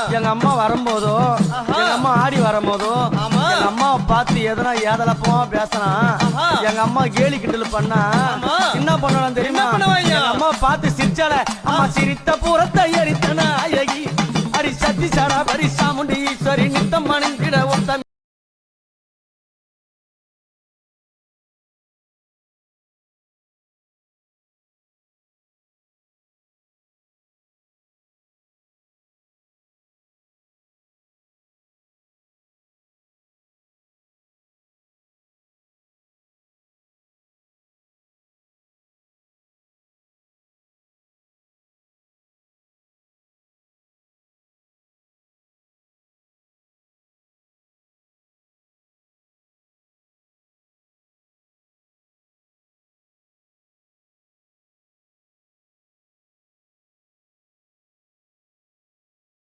எங்க அம்மா வரும்போதோ எங்க அம்மா ஆடி வரும்போதோ எங்க அம்மாவை பார்த்து எதனா ஏதலப்பமா பேசலாம். எங்க அம்மா கேலி கிண்டல் பண்ணா என்ன பண்ணலாம் தெரியுமா? எங்க அம்மா பார்த்து சிரிச்சால அம்மா சிரித்த பூரத்தை எரித்தன அழகி அடி சத்தி சாடா பரிசாமுண்டி ஈஸ்வரி